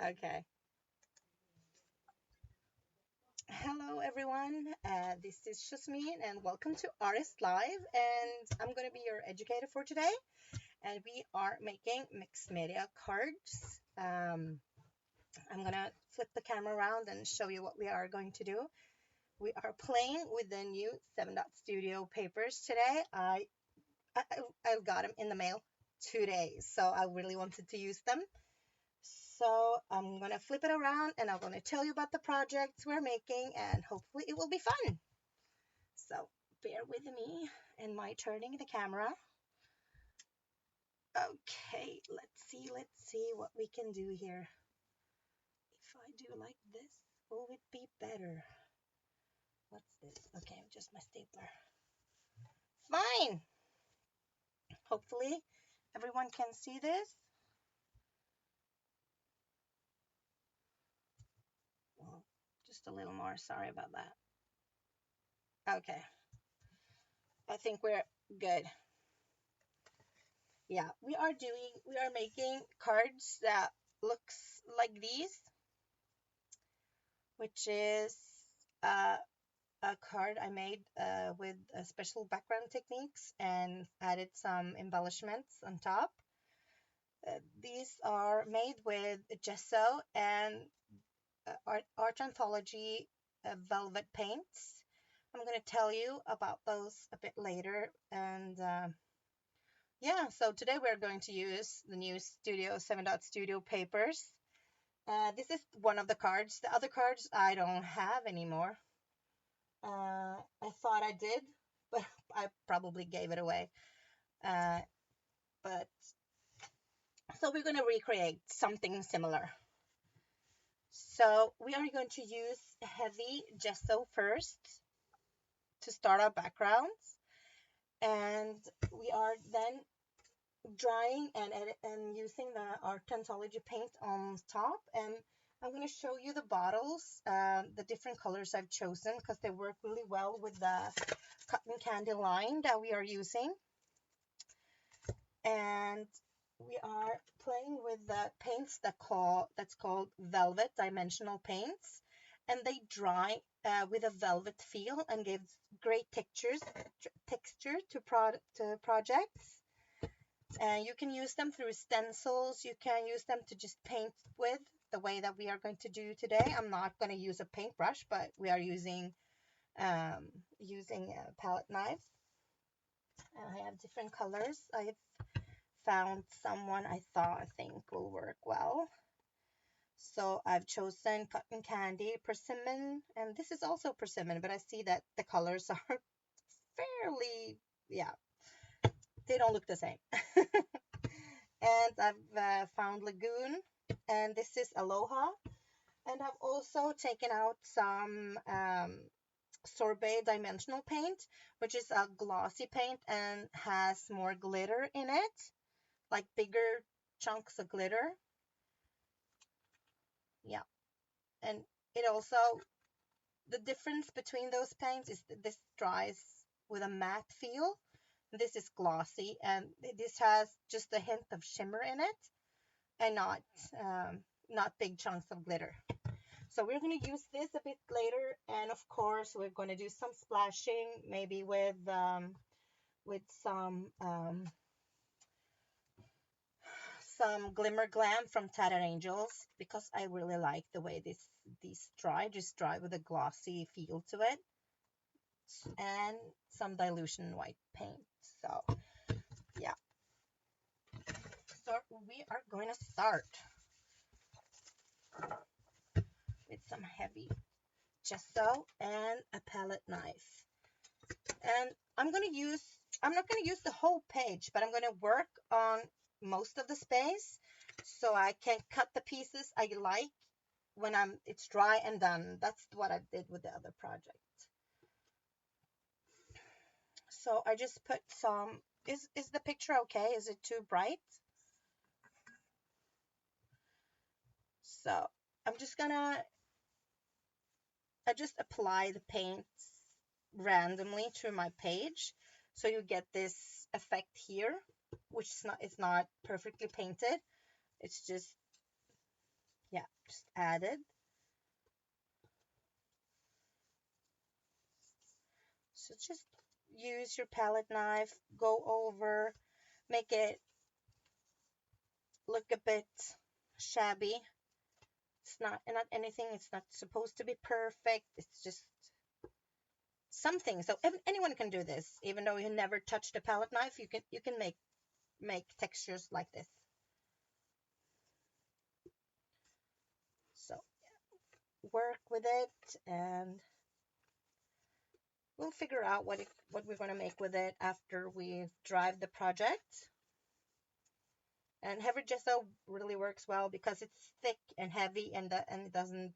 Okay. Hello, everyone. This is Yasmin, and welcome to Artist Live. And I'm going to be your educator for today. And we are making mixed media cards. I'm going to flip the camera around and show you what we are going to do. We are playing with the new 7 Dot Studio papers today. I, I got them in the mail today, so I really wanted to use them. So I'm gonna flip it around and I'm gonna tell you about the projects we're making and hopefully it will be fun. So bear with me and my turning the camera. Okay, let's see what we can do here. If I do like this, will it be better? What's this? Okay, just my stapler. Fine. Hopefully everyone can see this. Well, just a little more. Sorry about that. Okay, I think we're good. Yeah, we are making cards that looks like these, which is uh, a card I made with special background techniques and added some embellishments on top. These are made with gesso and art anthology velvet paints. I'm going to tell you about those a bit later. And yeah, so today we're going to use the new Studio 7 Dot Studio papers. This is one of the cards. The other cards I don't have anymore. I thought I did, but I probably gave it away. Uh, but so we're going to recreate something similar. So we are going to use heavy gesso first to start our backgrounds, and we are then drying and using the art anthology paint on top. And I'm going to show you the bottles, the different colors I've chosen because they work really well with the cotton candy line that we are using. And we are playing with the paints that's called velvet dimensional paints, and they dry with a velvet feel and give great texture to projects. And you can use them through stencils. You can use them to just paint with the way that we are going to do today. I'm not going to use a paintbrush, but we are um, using palette knives. I have different colors. I've found someone I think will work well. So I've chosen cotton candy, persimmon, and this is also persimmon, but I see that the colors are fairly, yeah, they don't look the same. And I've found Lagoon, and this is Aloha. And I've also taken out some sorbet dimensional paint, which is a glossy paint and has more glitter in it, like bigger chunks of glitter. Yeah, and it also, the difference between those paints is that this dries with a matte feel. This is glossy, and this has just a hint of shimmer in it, and not big chunks of glitter. So we're going to use this a bit later, and of course we're going to do some splashing, maybe with some glimmer glam from Tattered Angels, because I really like the way these just dry with a glossy feel to it, and some dilution white paint. So yeah, so we are going to start with some heavy gesso and a palette knife. And I'm not going to use the whole page, but I'm going to work on most of the space so I can cut the pieces I like when it's dry and done. That's what I did with the other project. So I just put some, is the picture okay? Is it too bright? So I'm just gonna, I just apply the paints randomly to my page. So you get this effect here, which is not, it's not perfectly painted. It's just, yeah, just added. So just use your palette knife, go over, make it look a bit shabby. It's not anything. It's not supposed to be perfect. It's just something. So anyone can do this, even though you never touched a palette knife. You can make textures like this. So work with it, and we'll figure out what we're going to make with it after we drive the project. And heavy gesso really works well because it's thick and heavy, and it doesn't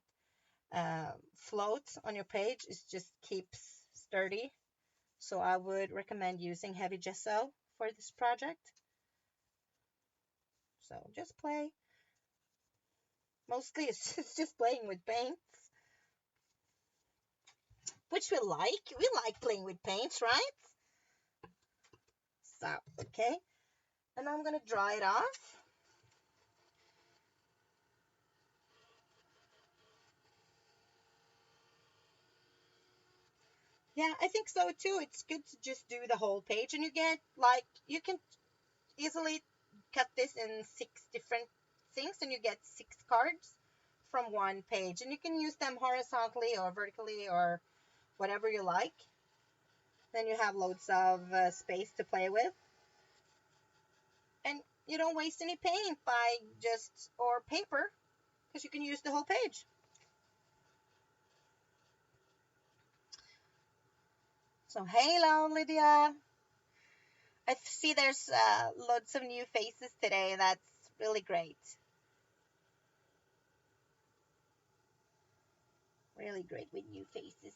float on your page. It just keeps sturdy. So I would recommend using heavy gesso for this project. So just play. Mostly it's just playing with paints, which we like. We like playing with paints, right? So, okay. And I'm going to dry it off. Yeah, I think so too. It's good to just do the whole page, and you can easily cut this in 6 different things, and you get 6 cards from one page, and you can use them horizontally or vertically or whatever you like. Then you have loads of space to play with, and you don't waste any paint by just or paper because you can use the whole page. So hello, Lydia. I see there's lots of new faces today. That's really great. Really great with new faces.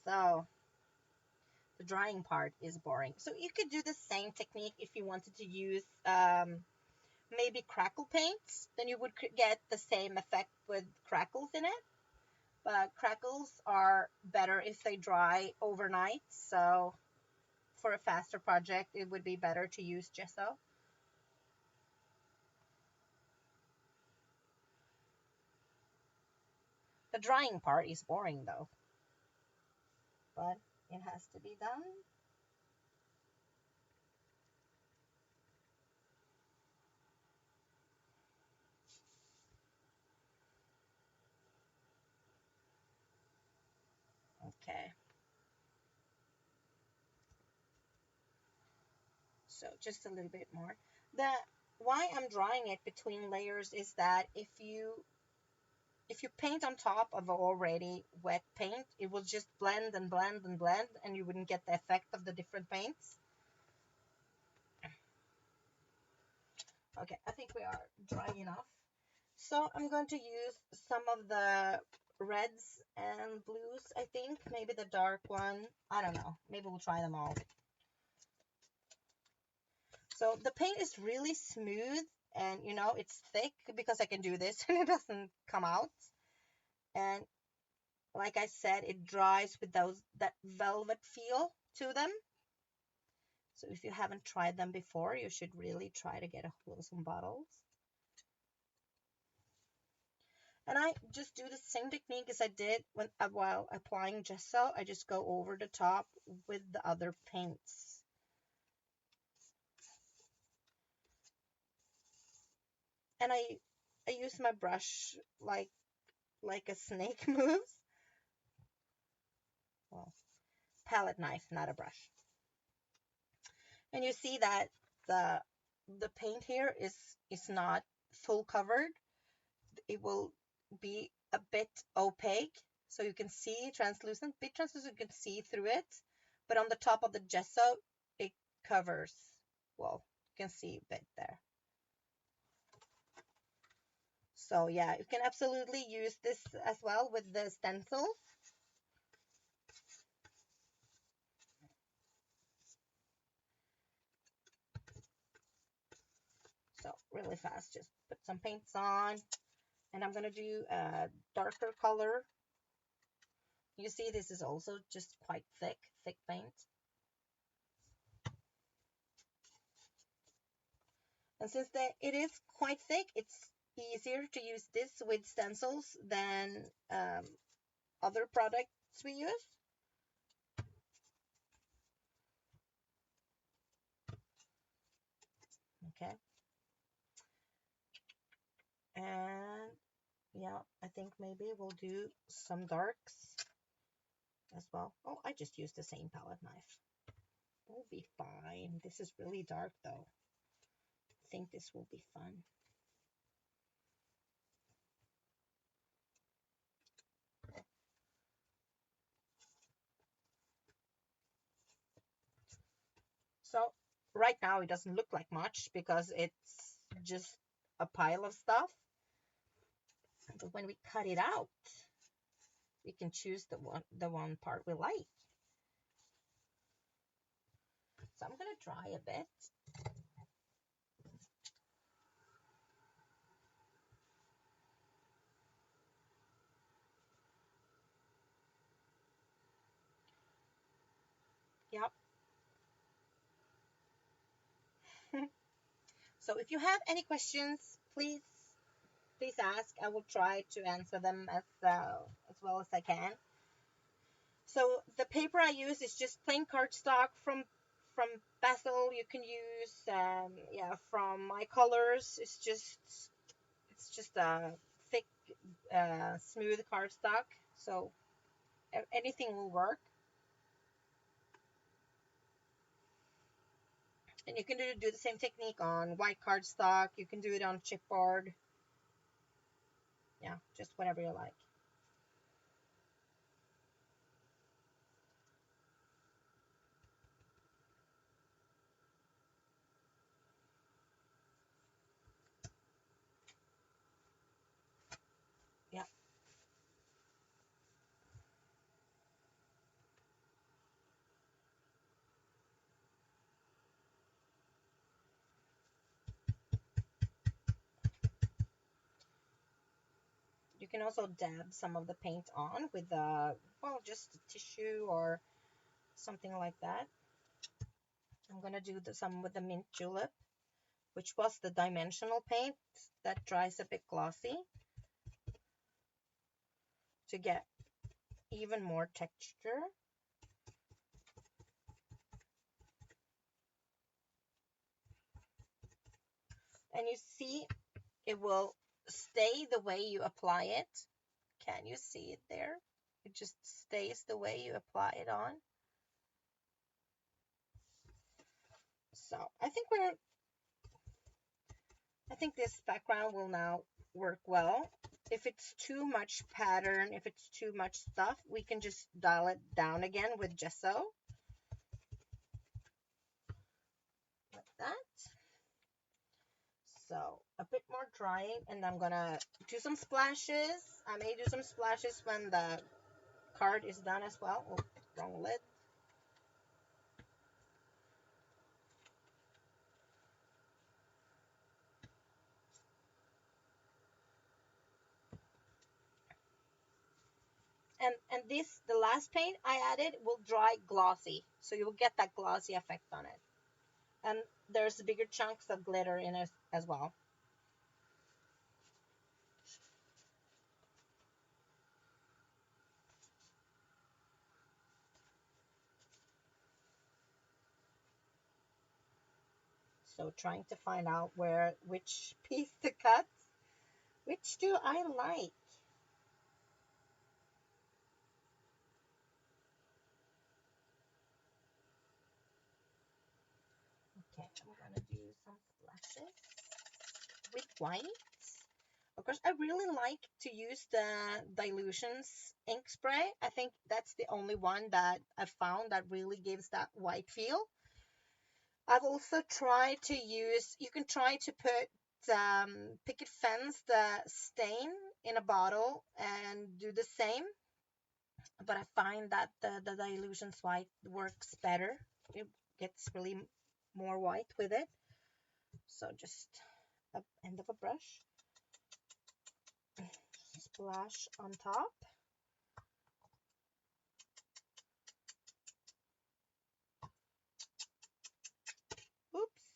So the drying part is boring. So you could do the same technique if you wanted to use maybe crackle paints. Then you would get the same effect with crackles in it. But crackles are better if they dry overnight. So for a faster project, it would be better to use gesso. The drying part is boring though, but it has to be done. Okay. So just a little bit more. The why I'm drying it between layers is that if you paint on top of already wet paint, it will just blend and blend and blend, and you wouldn't get the effect of the different paints. Okay, I think we are dry enough. So I'm going to use some of the reds and blues, I think. Maybe the dark one. I don't know. Maybe we'll try them all. So the paint is really smooth, and it's thick because I can do this and it doesn't come out. And like I said, it dries with that velvet feel to them. So if you haven't tried them before, you should really try to get a hold of some bottles. And I just do the same technique as I did while applying gesso. I just go over the top with the other paints. And I use my brush like a snake moves. Well, palette knife, not a brush. And you see that the the paint here is not full covered. It will be a bit opaque, so you can see translucent, bit translucent, you can see through it. But on the top of the gesso, it covers. Well, you can see a bit there. So yeah, you can absolutely use this as well with the stencils. So really fast, just put some paints on, and I'm gonna do a darker color. You see, this is also just quite thick paint. And since it is quite thick, it's easier to use this with stencils than other products we use. Okay. And yeah, I think maybe we'll do some darks as well. Oh, I just used the same palette knife. We'll be fine. This is really dark though. I think this will be fun. So right now it doesn't look like much because it's just a pile of stuff. But when we cut it out, we can choose the one part we like. So I'm gonna try a bit. Yep. So if you have any questions, please ask. I will try to answer them as well as I can. So the paper I use is just plain cardstock from Bethel. You can use yeah, from My Colors. It's just a thick smooth cardstock. So anything will work. And you can do the same technique on white cardstock. You can do it on chipboard. Yeah, just whatever you like. Yeah. You can also dab some of the paint on with well, just a tissue or something like that. I'm gonna do some with the mint julep, which was the dimensional paint that dries a bit glossy to get even more texture. And you see it will stay the way you apply it. Can you see it there? It just stays the way you apply it on. So I think this background will now work well. If it's too much pattern, if it's too much stuff, we can just dial it down again with gesso. Like that. So a bit more drying, and I'm gonna do some splashes. I may do some splashes when the card is done as well. Oh, wrong lid. And this, the last paint I added, will dry glossy, so you will get that glossy effect on it. And there's bigger chunks of glitter in it as well. So trying to find out which piece to cut. Which do I like? Okay, I'm gonna do some splashes with white. Of course, I really like to use the Dilutions ink spray. I think that's the only one that I've found that really gives that white feel. I've also tried to use, you can try to put Picket Fence, the stain, in a bottle and do the same. But I find that the Dilutions white works better. It gets really more white with it. So just a end of a brush, splash on top. Oops.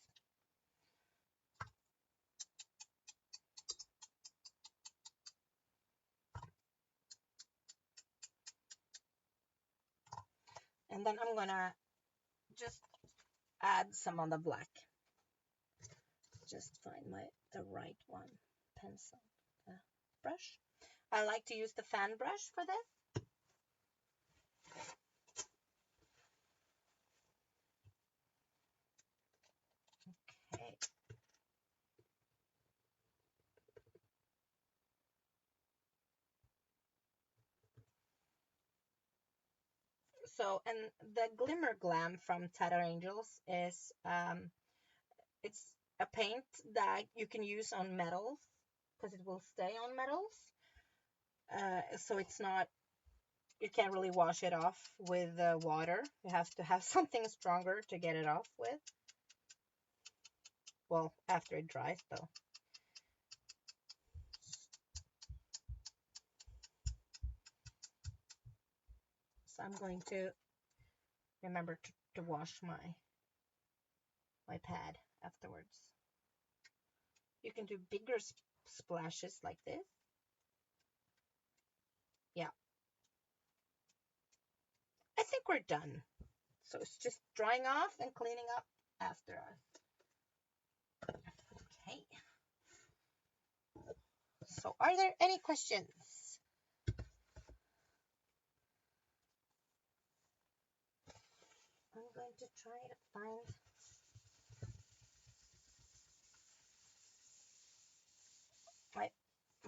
And then I'm gonna just add some on the black. Just find the right one. Pencil, brush. I like to use the fan brush for this. Okay. So, and the Glimmer Glam from Tattered Angels is it's a paint that you can use on metals because it will stay on metals. So it's not, you can't really wash it off with water. You have to have something stronger to get it off with. Well, after it dries though. So I'm going to remember to wash my pad afterwards. You can do bigger splashes like this. Yeah. I think we're done. So it's just drying off and cleaning up after us. Okay. So are there any questions? I'm going to try to find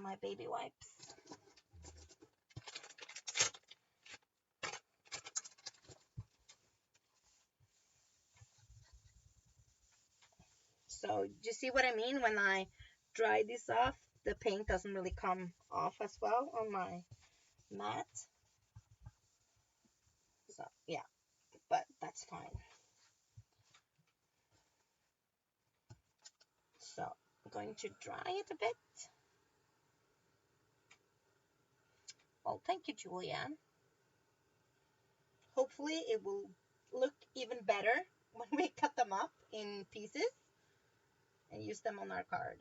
my baby wipes. So do you see what I mean? When I dry this off, the paint doesn't really come off as well on my mat. So yeah, but that's fine. So I'm going to dry it a bit. Well, thank you, Julianne. Hopefully it will look even better when we cut them up in pieces and use them on our card.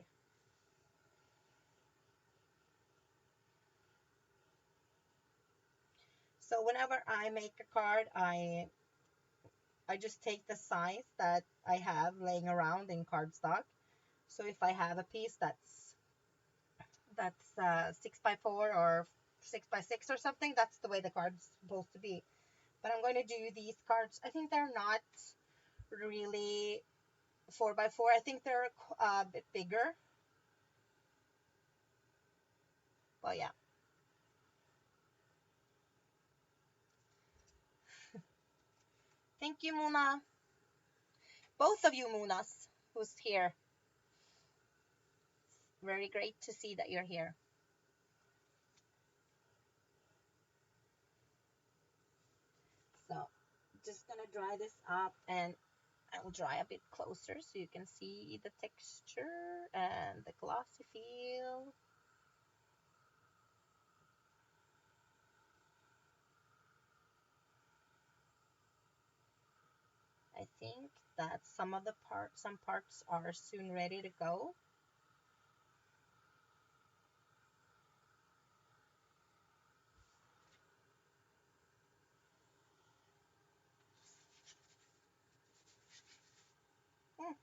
So whenever I make a card, I just take the size that I have laying around in cardstock. So if I have a piece that's 6x4 or 6x6 or something, that's the way the card's supposed to be. But I'm going to do these cards. I think they're not really 4x4. I think they're a bit bigger. Well, yeah. Thank you, Muna. Both of you, Munas, who's here. Very great to see that you're here. So, just gonna dry this up, and I will dry a bit closer so you can see the texture and the glossy feel. I think that some parts are soon ready to go.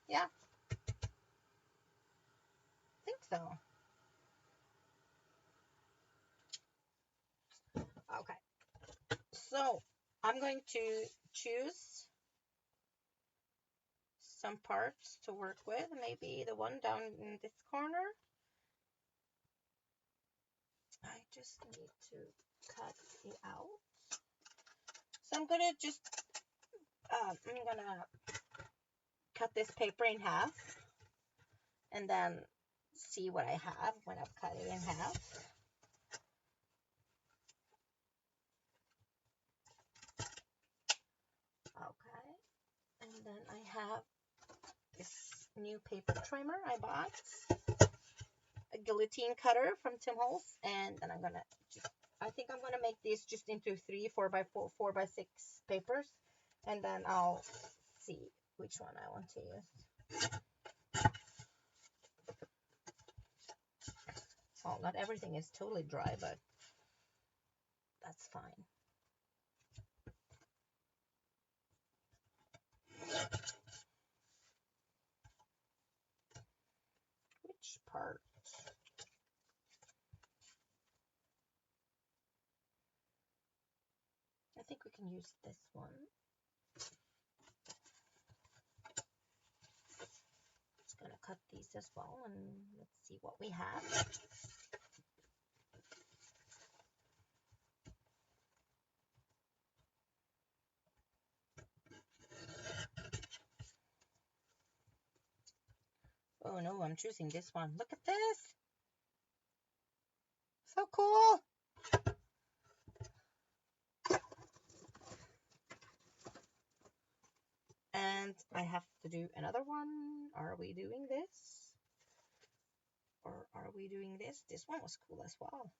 Yeah, I think so. Okay, so I'm going to choose some parts to work with, maybe the one down in this corner. I just need to cut it out. So I'm gonna cut this paper in half and then see what I have when I've cut it in half. Okay, and then I have this new paper trimmer I bought, a guillotine cutter from Tim Holtz, and then I think I'm gonna make these just into 4x6 papers, and then I'll see which one I want to use. Well, not everything is totally dry, but that's fine. part. I think we can use this one. Just gonna cut these as well, and let's see what we have. Oh no, I'm choosing this one. Look at this. So cool. And I have to do another one. Are we doing this? Or are we doing this? This one was cool as well.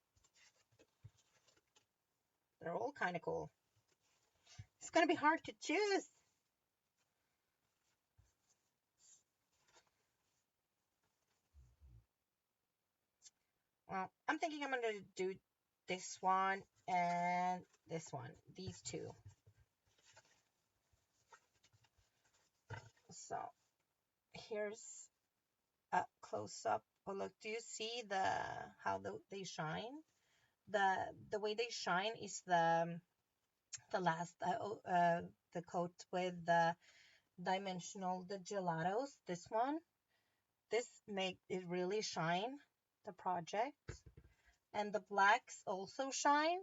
They're all kind of cool. It's going to be hard to choose. Well, I'm thinking I'm going to do this one and this one. These two. So here's a close-up. Oh, look, do you see how they shine? The way they shine is the last the coat with the dimensional, the gelatos. This one, this make it really shine the project, and the blacks also shine.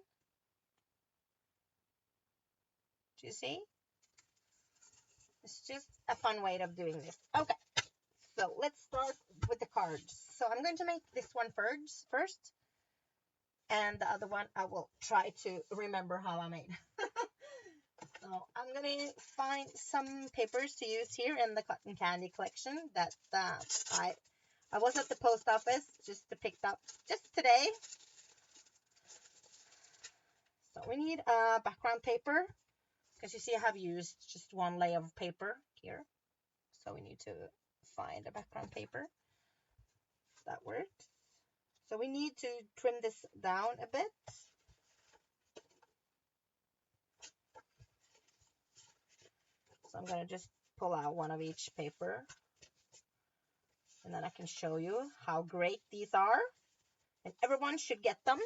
Do you see? It's just a fun way of doing this. Okay, so let's start with the cards. So I'm going to make this one first, and the other one I will try to remember how I made. So I'm gonna find some papers to use here in the cotton candy collection that I was at the post office just to pick up just today. So we need a background paper, because you see I have used just one layer of paper here. So we need to find a background paper that works. So we need to trim this down a bit. So I'm going to just pull out one of each paper, and then I can show you how great these are, and everyone should get them.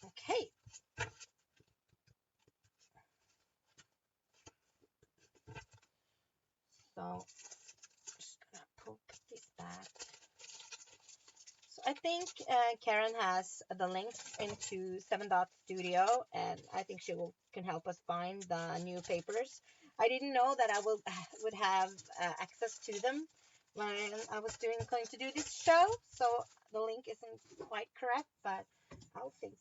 Okay. So just gonna put this back. So I think Karen has the link into 7 Dot Studio, and I think she can help us find the new papers. I didn't know that I would have access to them when I was going to do this show, so the link isn't quite correct, but I think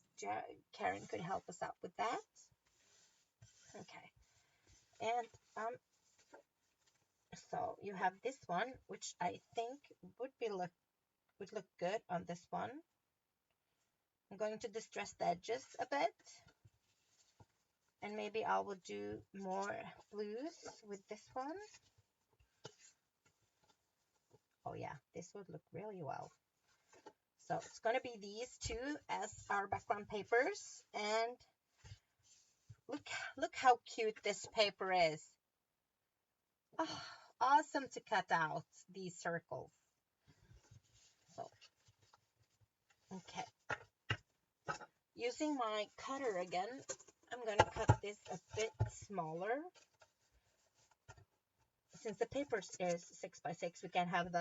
Karen could help us out with that. Okay, and so you have this one, which I think would look good on this one. I'm going to distress the edges a bit, and maybe I will do more blues with this one. Oh yeah, this would look really well. So it's going to be these two as our background papers, and look how cute this paper is. Oh, awesome to cut out these circles. So, okay. Using my cutter again, I'm going to cut this a bit smaller. Since the paper is 6 by 6, we can have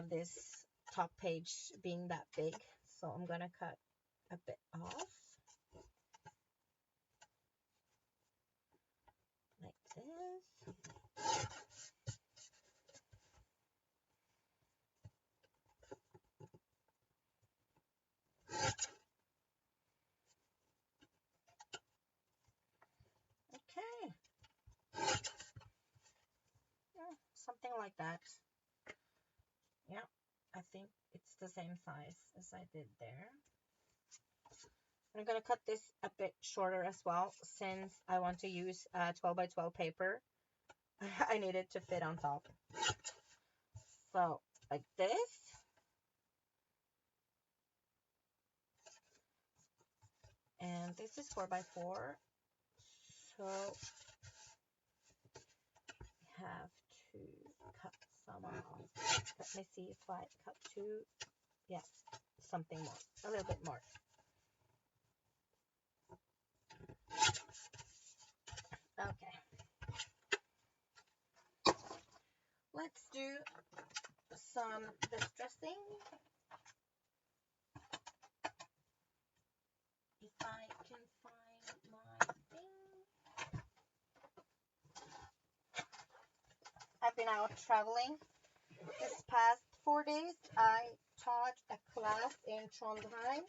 this top page being that big. So I'm going to cut a bit off. Like this. Okay. Yeah, something like that. Yeah, I think it's the same size as I did there. I'm going to cut this a bit shorter as well, since I want to use 12 by 12 paper. I need it to fit on top. So, like this. And this is 4 by 4. So we have to cut some off. Let me see if I cut two. Yes, something more, a little bit more. Okay. Let's do some distressing. If I can find my thing. I've been out traveling this past 4 days. I taught a class in Trondheim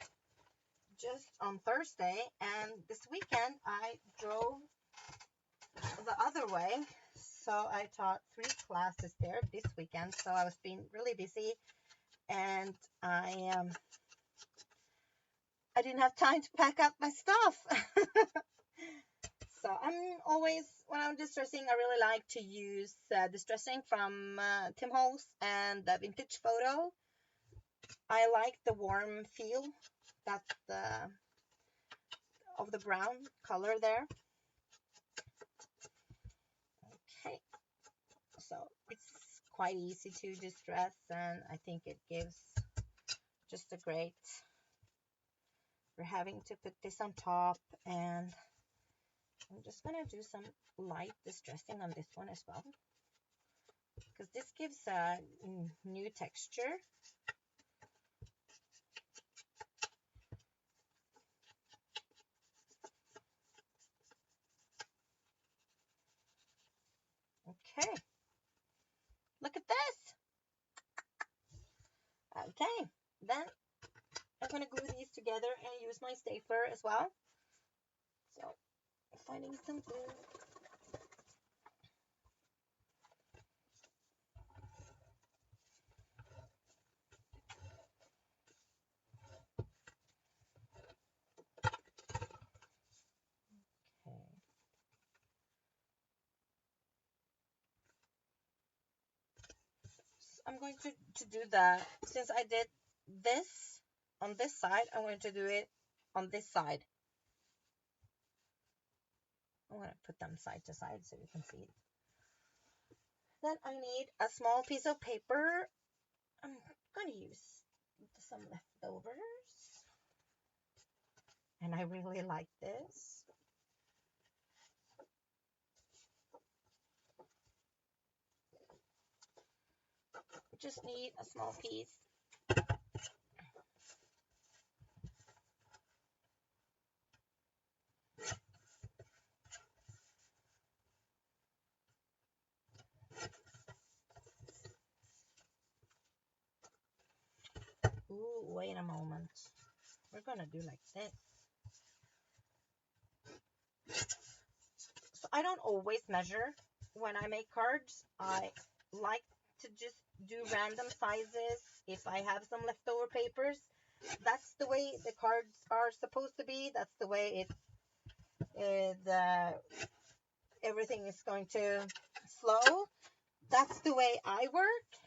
just on Thursday, and this weekend I drove the other way. So I taught 3 classes there this weekend. So I was being really busy, and I didn't have time to pack up my stuff. So I'm always, when I'm distressing, I really like to use distressing from Tim Holtz and the Vintage Photo. I like the warm feel that's of the brown color there. Okay, so it's quite easy to distress, and I think it gives just a great, we're having to put this on top, and I'm just gonna do some light distressing on this one as well, because this gives a new texture. Okay, look at this. Okay, then I'm gonna glue these together and use my stapler as well. So finding some glue. Okay. I'm going to do that. Since I did this on this side, I'm going to do it on this side. I'm going to put them side to side so you can see it. Then I need a small piece of paper. I'm going to use some leftovers. And I really like this. Just need a small piece. Ooh, wait a moment. We're gonna do like this. So I don't always measure when I make cards. I like to just do random sizes. If I have some leftover papers, that's the way the cards are supposed to be. That's the way everything is going to flow. That's the way I work.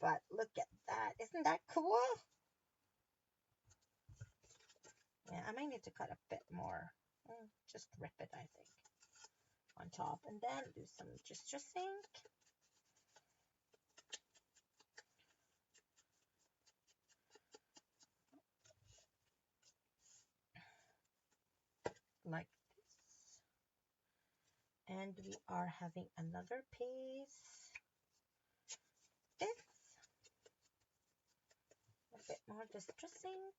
But look at that. Isn't that cool? Yeah, I might need to cut a bit more. Just rip it, I think, on top. And then do some distressing. Like this. And we are having another piece. This. A bit more distressing.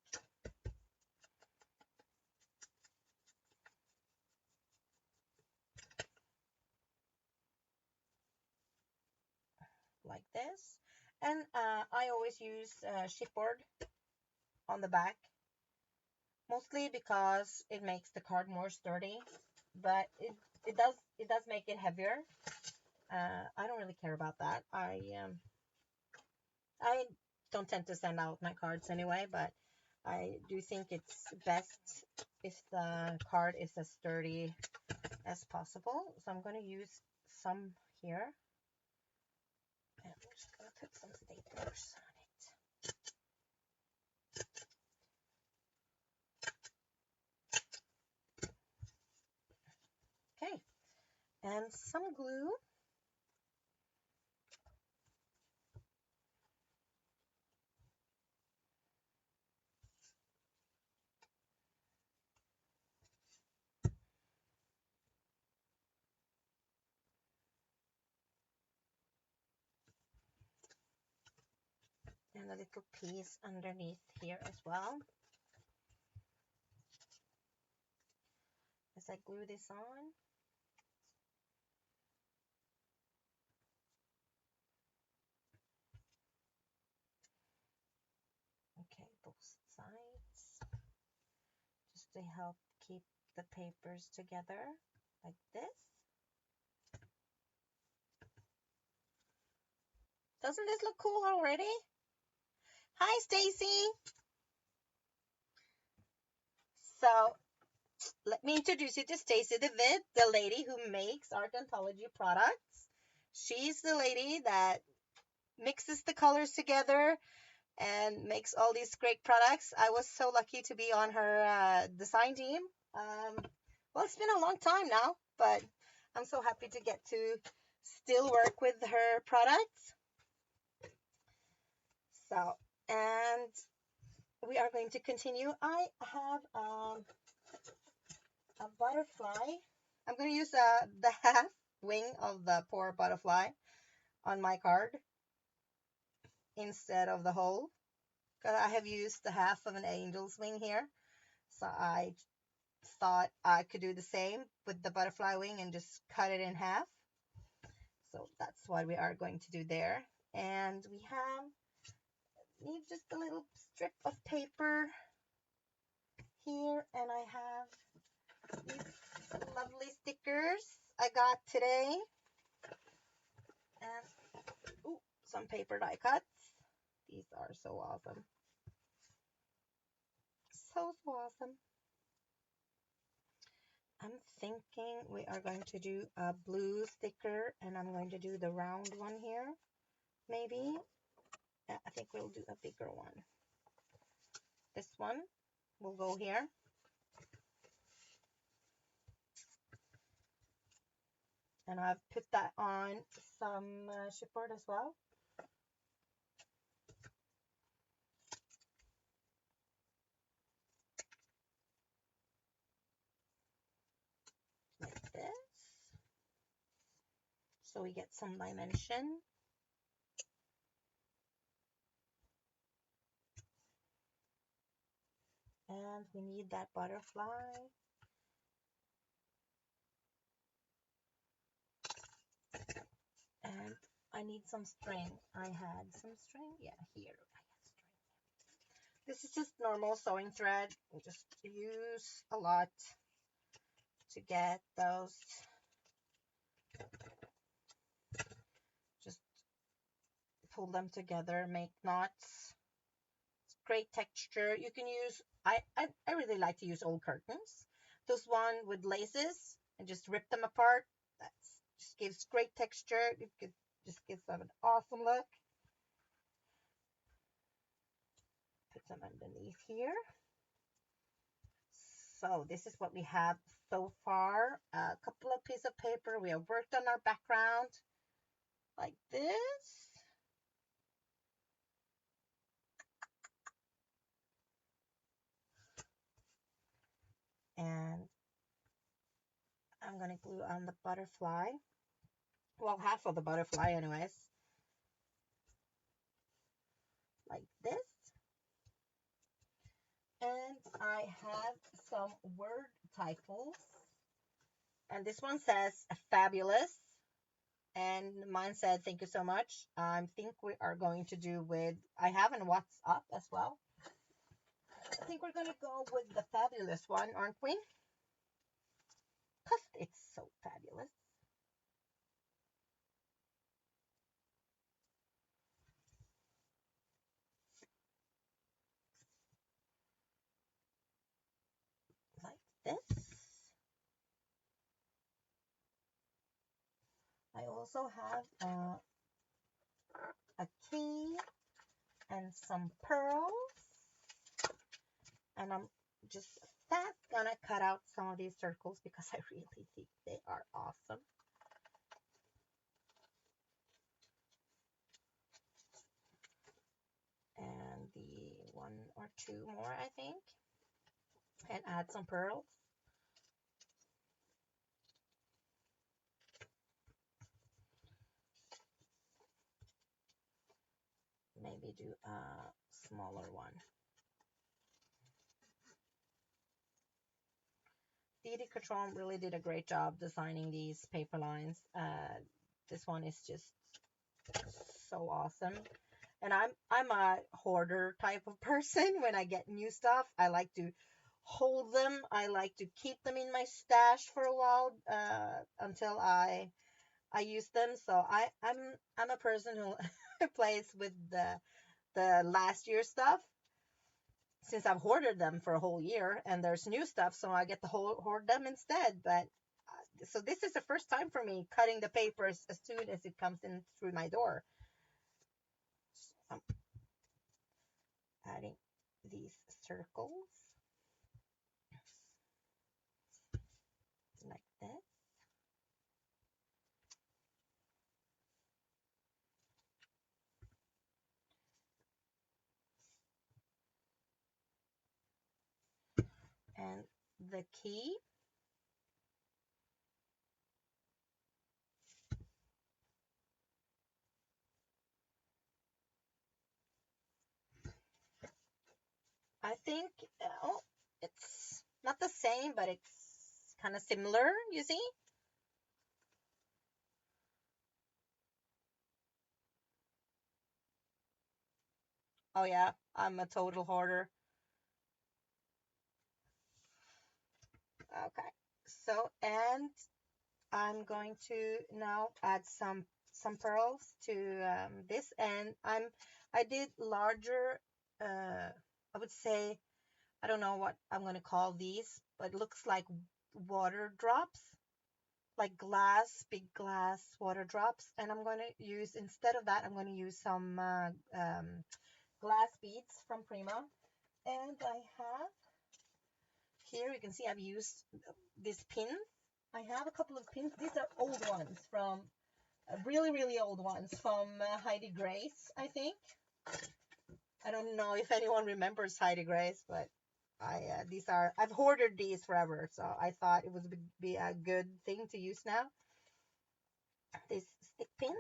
Like this. And I always use chipboard on the back, mostly because it makes the card more sturdy, but it does make it heavier. I don't really care about that. I don't tend to send out my cards anyway, but I do think it's best if the card is as sturdy as possible. So I'm going to use some here. And I'm just going to put some staplers on it. and some glue. And a little piece underneath here as well. As I glue this on. Okay, both sides. Just to help keep the papers together, like this. Doesn't this look cool already? Hi, Stacy. So let me introduce you to Stacy DeVitt, the lady who makes art anthology products. She's the lady that mixes the colors together and makes all these great products. I was so lucky to be on her design team. Well, it's been a long time now, but I'm so happy to get to still work with her products. So, and we are going to continue. I have a butterfly. I'm going to use the half wing of the poor butterfly on my card instead of the whole. Because I have used the half of an angel's wing here. So I thought I could do the same with the butterfly wing and just cut it in half. So that's what we are going to do there. And we need just a little strip of paper here, and I have these lovely stickers I got today, and ooh, some paper die cuts. These are so awesome. So awesome. I'm thinking we are going to do a blue sticker, and I'm going to do the round one here, maybe. I think we'll do a bigger one. This one will go here. And I've put that on some chipboard as well. Like this. So we get some dimension. And we need that butterfly. And I need some string. I had some string. Yeah, here I had string. This is just normal sewing thread. We just use a lot to get those. Just pull them together, make knots. It's great texture. You can use, I really like to use old curtains. This one with laces and just rip them apart. That just gives great texture. It just gives them an awesome look. Put them underneath here. So this is what we have so far. A couple of pieces of paper. We have worked on our background like this. And I'm going to glue on the butterfly. Well, half of the butterfly anyways. Like this. And I have some word titles. And this one says fabulous. And mine said thank you so much. I think we are going to do with, I have an what's up as well. I think we're going to go with the fabulous one, aren't we? Because it's so fabulous. Like this. I also have a key and some pearls. And I'm just fast gonna cut out some of these circles because I really think they are awesome. or two more, I think, and add some pearls. Maybe do a smaller one. Didi Catron really did a great job designing these paper lines. This one is just so awesome. And I'm a hoarder type of person. When I get new stuff, I like to hold them. I like to keep them in my stash for a while until I use them. So I'm a person who plays with the last year stuff, since I've hoarded them for a whole year and there's new stuff, so I get to hoard them instead. But so this is the first time for me cutting the papers as soon as it comes in through my door. So I'm adding these circles like this. And the key, I think, oh, it's not the same, but it's kind of similar, you see? Oh yeah, I'm a total hoarder. Okay, so, and I'm going to now add some pearls to this, and I did larger, I would say, I don't know what I'm going to call these, but it looks like water drops, like big glass water drops. And I'm going to use, instead of that, I'm going to use some glass beads from Prima. And I have here, you can see I've used this pin. I have a couple of pins. These are old ones from really, really old ones from Heidi Grace, I think. I don't know if anyone remembers Heidi Grace, but I've hoarded these forever, so I thought it would be a good thing to use now. These stick pins.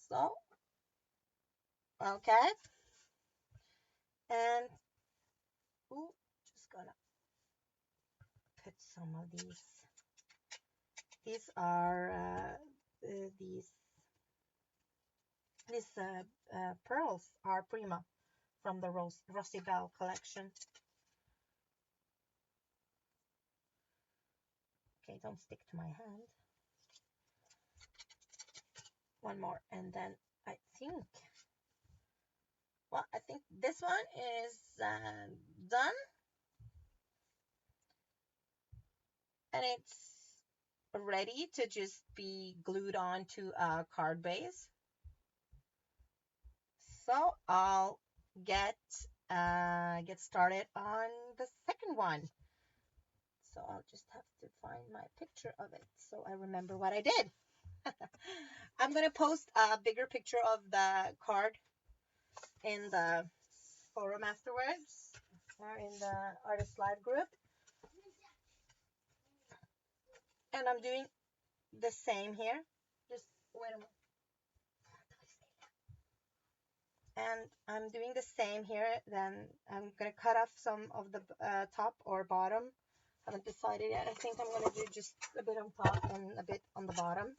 So, okay. And, ooh, just gonna put some of these. These are these pearls are Prima from the Rosy Bell collection. Okay, don't stick to my hand. One more, and then I think, well, I think this one is done, and it's ready to just be glued on to a card base. So I'll get started on the second one. So I'll just have to find my picture of it so I remember what I did. I'm gonna post a bigger picture of the card in the forum afterwards, or in the artist live group. And I'm doing the same here. Just wait a minute. And I'm doing the same here. Then I'm gonna cut off some of the top or bottom. Haven't decided yet. I think I'm gonna do just a bit on top and a bit on the bottom.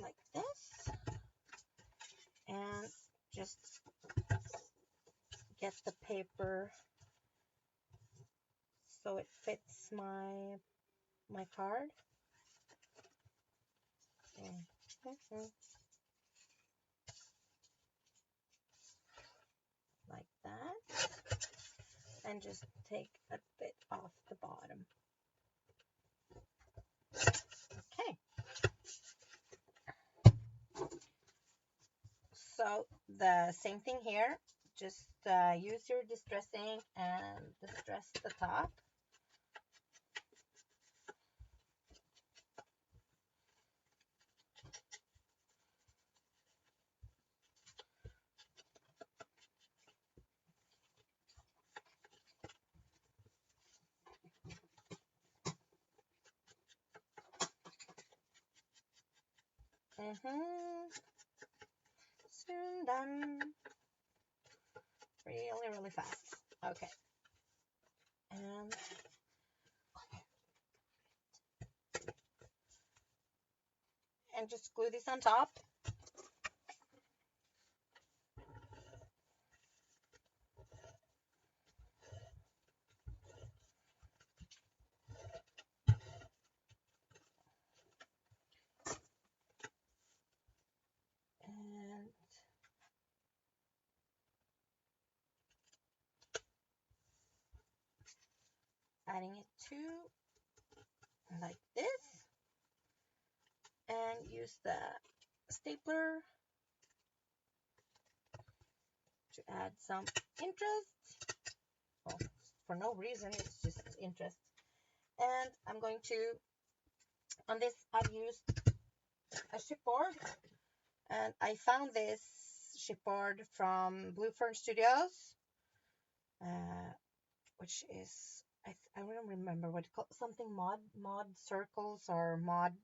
Like this. And just get the paper so it fits my card. Like that. And just take a bit off the bottom. Okay. So the same thing here, just use your distress ink and distress the top. Soon done. Really, really fast. Okay. And just glue this on top. And adding it to like this, and use the stapler to add some interest. Well, for no reason, it's just interest. And I'm going to, on this, I've used a chipboard, and I found this chipboard from Blue Fern Studios, which is, I don't remember what it's called, something mod circles or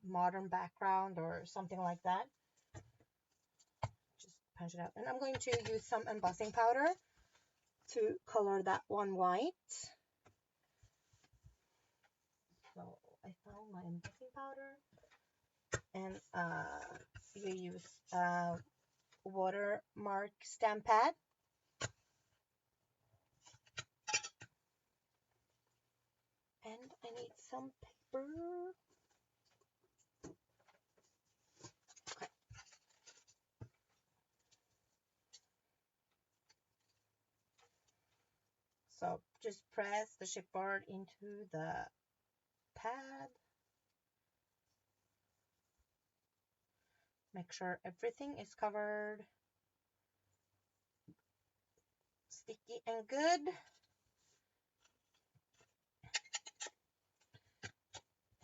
modern background or something like that. Just punch it out, and I'm going to use some embossing powder to color that one white. So I found my embossing powder, and you use watermark stamp pad. And I need some paper. Okay. So just press the chipboard into the pad. Make sure everything is covered, sticky and good.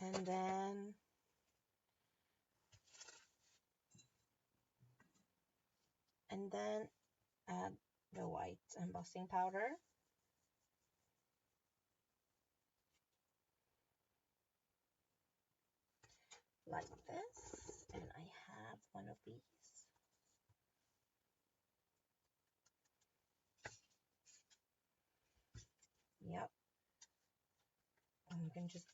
And then add the white embossing powder. Like this. And I have one of these. Yep. And you can just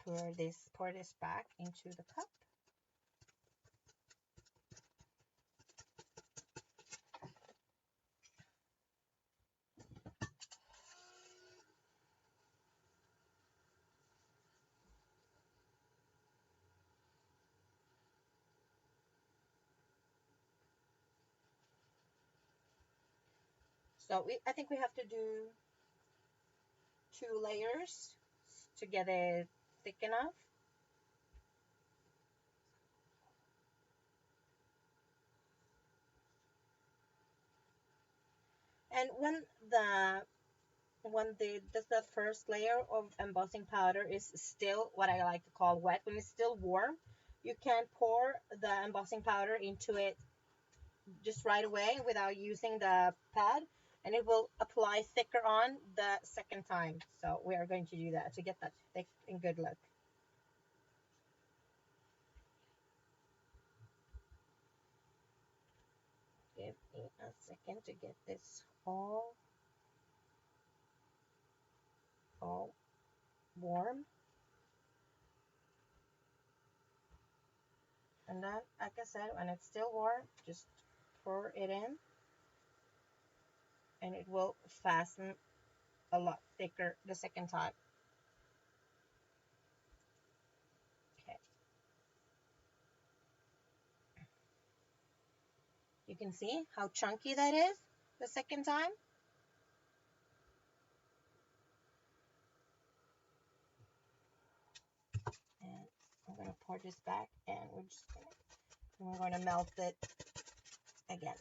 pour this back into the cup. So I think we have to do 2 layers to get it thick enough. And when the first layer of embossing powder is still what I like to call wet, when it's still warm, you can pour the embossing powder into it just right away without using the pad, and it will apply thicker on the second time. So we are going to do that to get that thick and good look. Give me a second to get this all warm. And then, like I said, when it's still warm, just pour it in, and it will fasten a lot thicker the second time. Okay. You can see how chunky that is the second time. And I'm going to pour this back, and we're going to melt it again.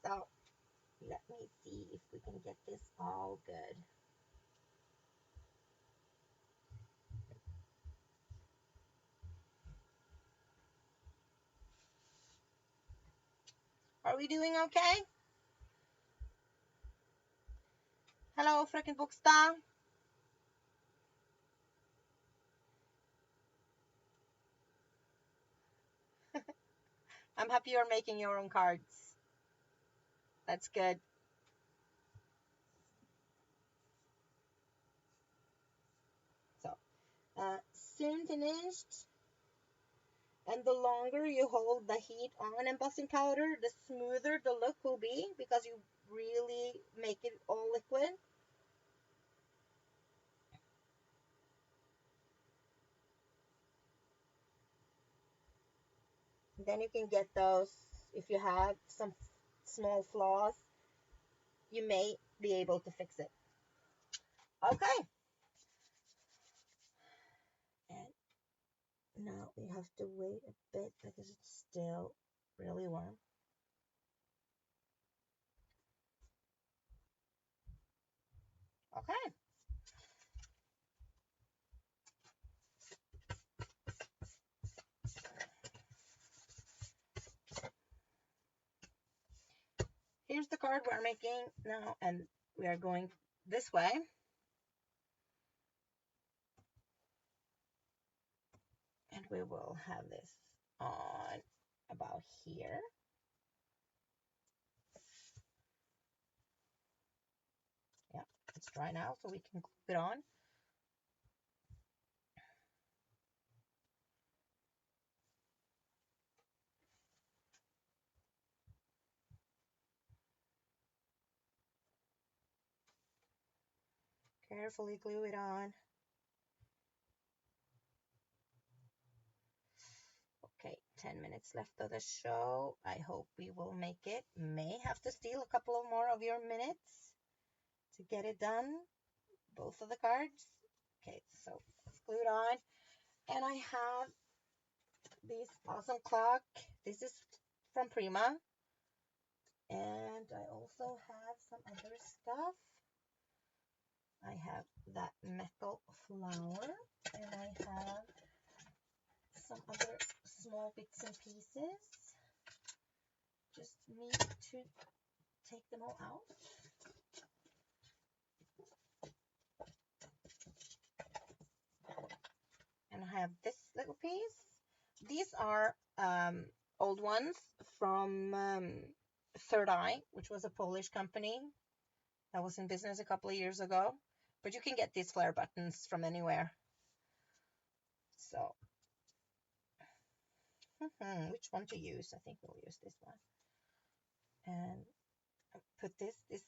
So let me see if we can get this all good. Are we doing okay? Hello, Fröken Boksta. I'm happy you're making your own cards. That's good. So, soon finished. And the longer you hold the heat on embossing powder, the smoother the look will be because you really make it all liquid. Then you can get those, if you have some small flaws, you may be able to fix it. Okay. And now we have to wait a bit because it's still really warm. Okay. Here's the card we're making now, and we are going this way. And we will have this on about here. Yeah, it's dry now, so we can glue it on. Carefully glue it on. Okay, 10 minutes left of the show. I hope we will make it. May have to steal a couple of more of your minutes to get it done. Both of the cards. Okay, so it's glued on. And I have this awesome clock. This is from Prima. And I also have some other stuff. I have that metal flower, and I have some other small bits and pieces. Just need to take them all out. And I have this little piece. These are old ones from Third Eye, which was a Polish company that was in business a couple of years ago. But you can get these flare buttons from anywhere. So, which one to use? I think we'll use this one. And put this. This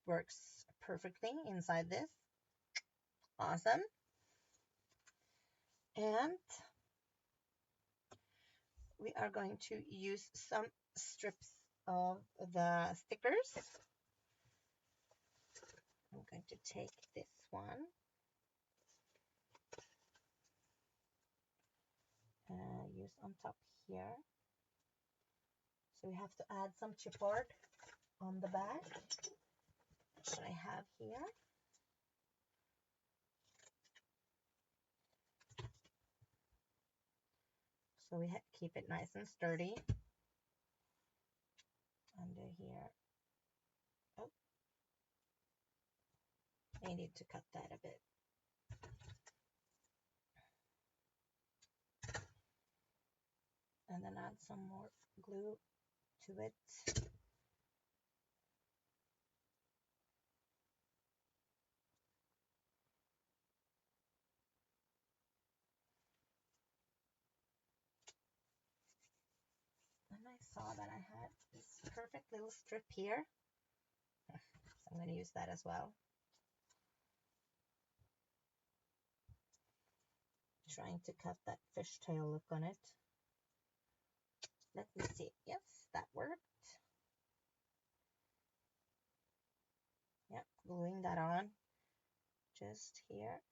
works perfectly inside this. Awesome. And we are going to use some strips of the stickers. I'm going to take this one and use on top here. So we have to add some chipboard on the back, which I have here. So we keep it nice and sturdy under here. Oh, I need to cut that a bit. And then add some more glue to it. And I saw that I had this perfect little strip here. So I'm going to use that as well. Trying to cut that fishtail look on it. Let me see. Yes, that worked. Yep, gluing that on just here.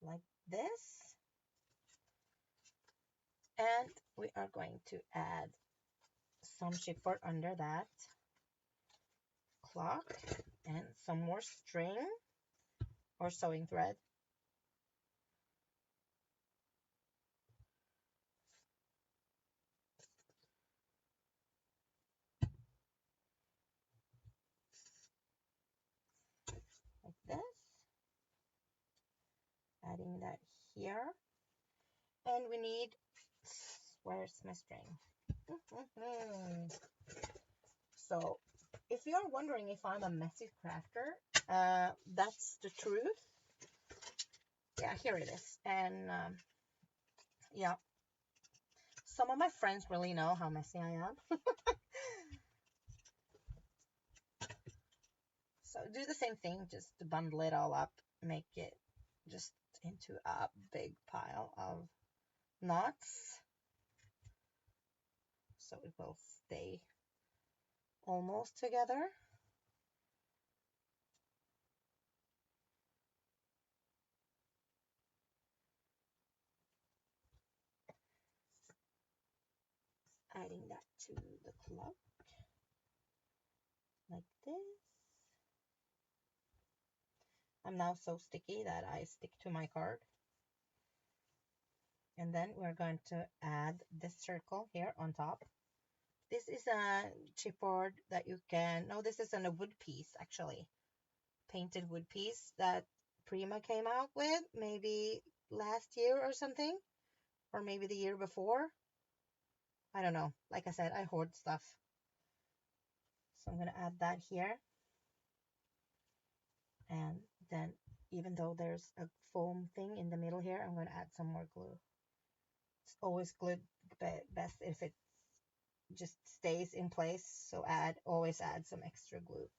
Like this. And we are going to add some chipboard under that clock and some more string or sewing thread. Like this. Adding that here. And we need, where's my string? So if you're wondering if I'm a messy crafter, that's the truth. Yeah, here it is. And yeah, some of my friends really know how messy I am. So do the same thing, just to bundle it all up, make it just into a big pile of knots. So it will stay almost together. Adding that to the clock like this. I'm now so sticky that I stick to my card. And then we're going to add this circle here on top. This is a chipboard that you can, no, this isn't a wood piece actually. Painted wood piece that Prima came out with maybe last year or something, or maybe the year before. I don't know. Like I said, I hoard stuff. So I'm going to add that here. And then even though there's a foam thing in the middle here, I'm going to add some more glue. It's always glued best if it just stays in place. So always add some extra glue.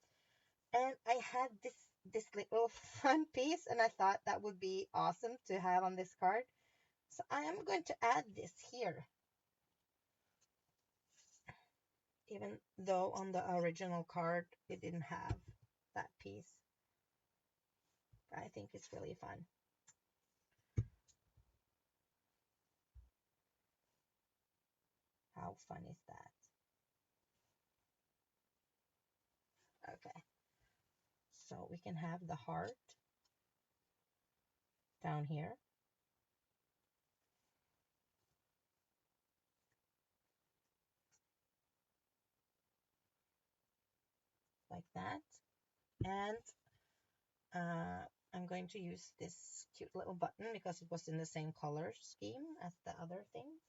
And I had this little fun piece, and I thought that would be awesome to have on this card. So I am going to add this here. Even though on the original card it didn't have that piece. I think it's really fun. How fun is that? Okay. So we can have the heart down here. Like that. And I'm going to use this cute little button because it was in the same color scheme as the other things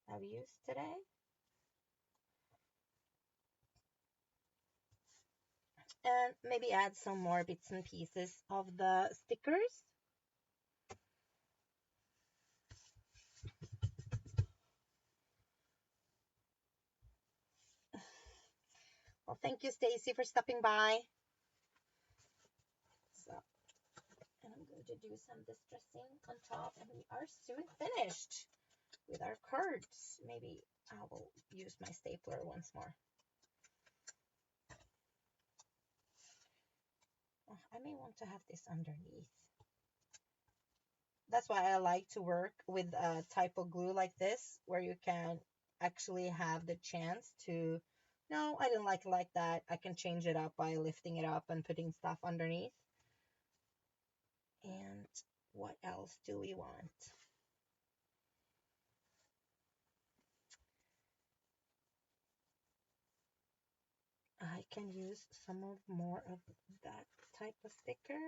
I've used today. And maybe add some more bits and pieces of the stickers. Well, thank you, Stacy, for stopping by. So, and I'm going to do some distressing on top, and we are soon finished with our cards. Maybe I will use my stapler once more. Oh, I may want to have this underneath. That's why I like to work with a type of glue like this, where you can actually have the chance to, no, I didn't like that. I can change it up by lifting it up and putting stuff underneath. And what else do we want? I can use some more of that type of sticker.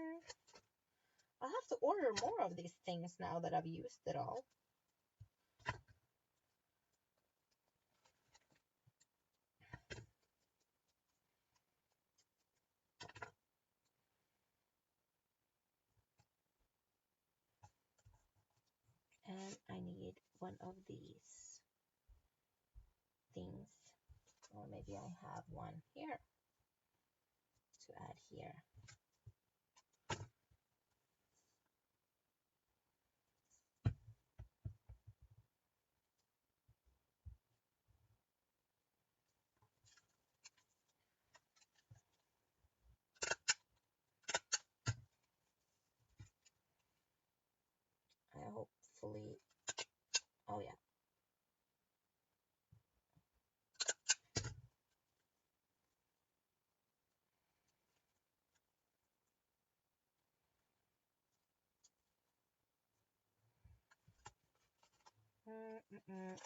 I'll have to order more of these things now that I've used it all. And I need one of these things, or maybe I have one here to add here. Hopefully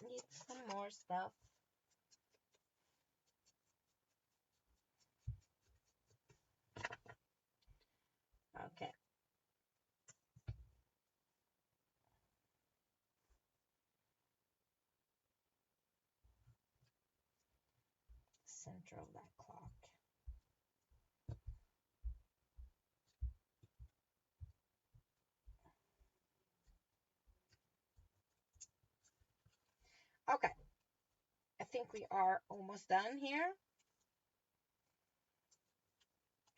Need some more stuff. Okay. Center of that clock. Okay. I think we are almost done here.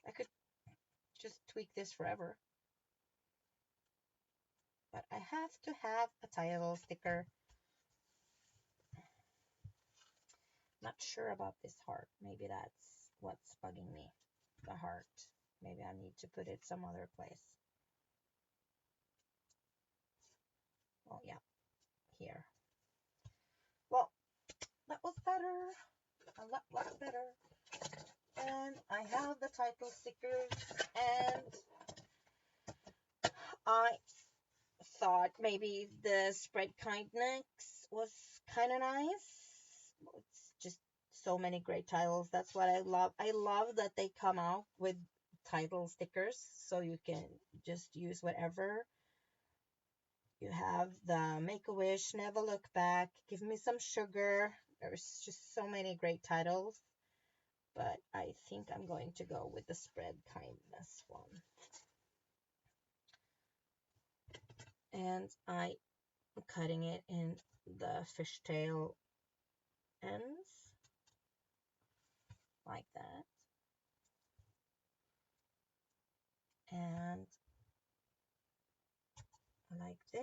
I could just tweak this forever. But I have to have a title sticker. Not sure about this heart. Maybe that's what's bugging me. The heart. Maybe I need to put it some other place. Oh, yeah. Here. Well, that was better. A lot better. And I have the title stickers, and I thought maybe the spread kindness was kind of nice. It's just so many great titles. That's what I love. I love that they come out with title stickers, so you can just use whatever. You have the Make a Wish, Never Look Back, Give Me Some Sugar. There's just so many great titles, but I think I'm going to go with the spread kindness one. And I'm cutting it in the fishtail ends like that. And like this.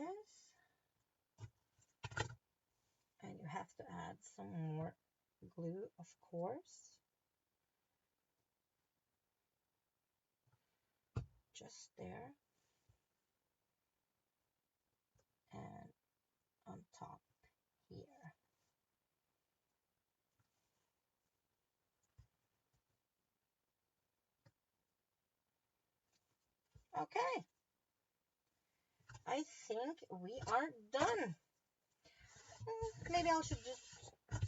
And you have to add some more glue, of course. Just there. And on top here. Okay. I think we are done. Maybe I should just,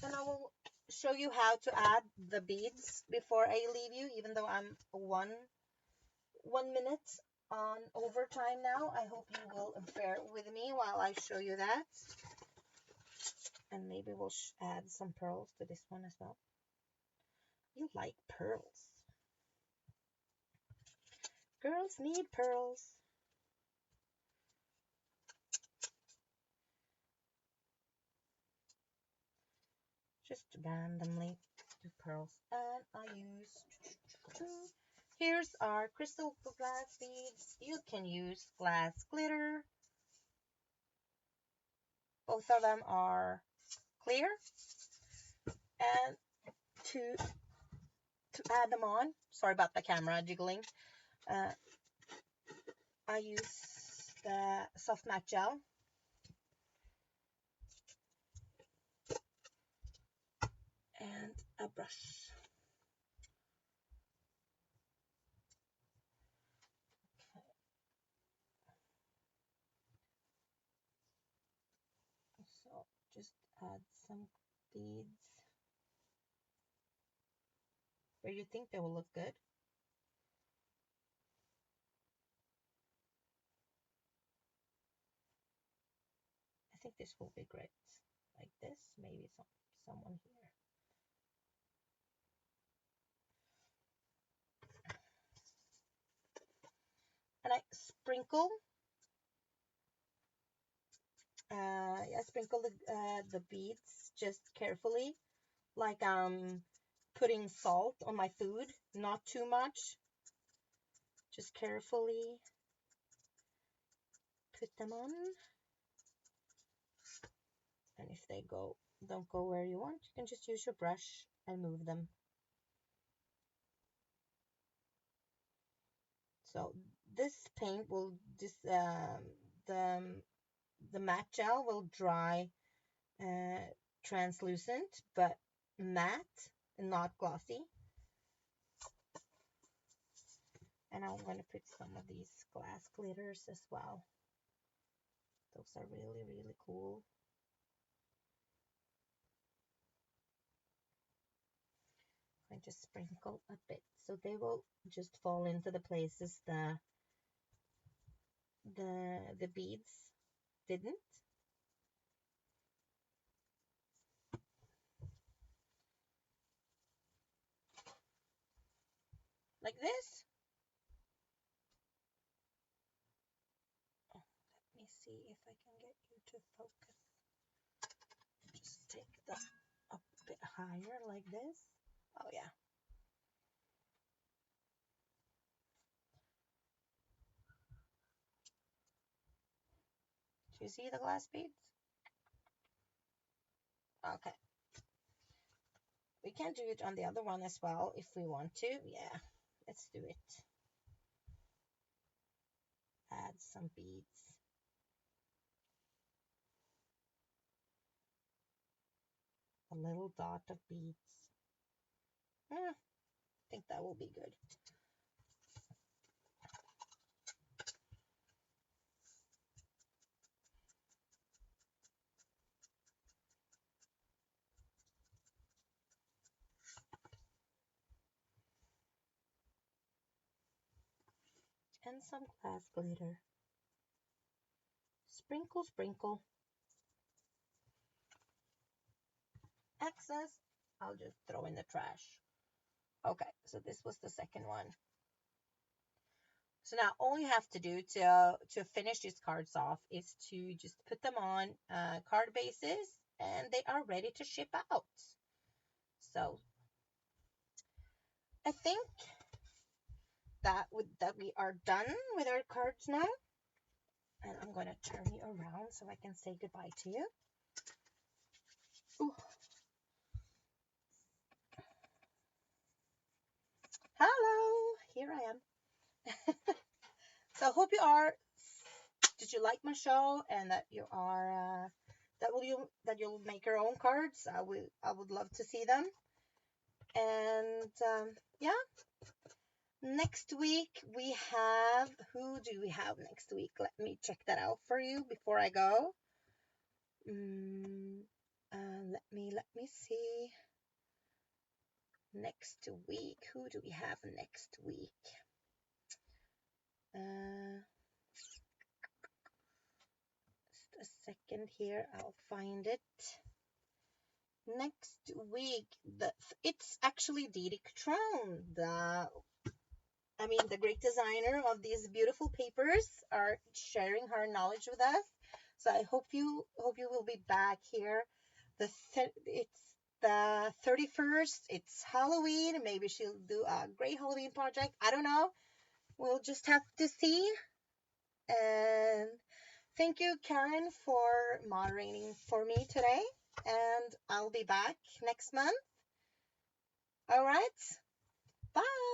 and I will show you how to add the beads before I leave you, even though I'm 1 minute on overtime now. I hope you will bear with me while I show you that. And maybe we'll add some pearls to this one as well. You like pearls. Girls need pearls. Just randomly do pearls. And I use, here's our crystal glass beads. You can use glass glitter. Both of them are clear. And to add them on, sorry about the camera jiggling, I use the soft matte gel. And a brush. Okay. So just add some beads where you think they will look good. I think this will be great. Like this, maybe someone here. And I sprinkle. I sprinkle the beads just carefully, like putting salt on my food. Not too much. Just carefully put them on. And if they don't go where you want, you can just use your brush and move them. So this paint will the matte gel will dry translucent but matte and not glossy. And I'm going to put some of these glass glitters as well. Those are really, really cool. I just sprinkle a bit so they will just fall into the places the beads didn't. Like this. Oh, let me see if I can get you to focus. Just take that a bit higher like this. Oh yeah. Do you see the glass beads? Okay. We can do it on the other one as well if we want to. Yeah, let's do it. Add some beads. A little dot of beads. I think that will be good. And some glass glitter. Sprinkle, sprinkle. Excess, I'll just throw in the trash. Okay, so this was the second one. So now all you have to do to finish these cards off is to just put them on card bases and they are ready to ship out. So I think that we are done with our cards now. And I'm going to turn you around so I can say goodbye to you. Ooh. Hello, here I am. So I hope did you like my show and that you are that you'll make your own cards. I would love to see them. And yeah, next week we have, who do we have next week? Let me check that out for you before I go. Let me see. Next week, who do we have next week? Just a second here, I'll find it. Next week, it's actually Didi Catron, the great designer of these beautiful papers, are sharing her knowledge with us. So I hope you will be back here. It's the 31st. It's Halloween. Maybe she'll do a great Halloween project. I don't know. We'll just have to see. And thank you, Karen, for moderating for me today. And I'll be back next month. All right. Bye.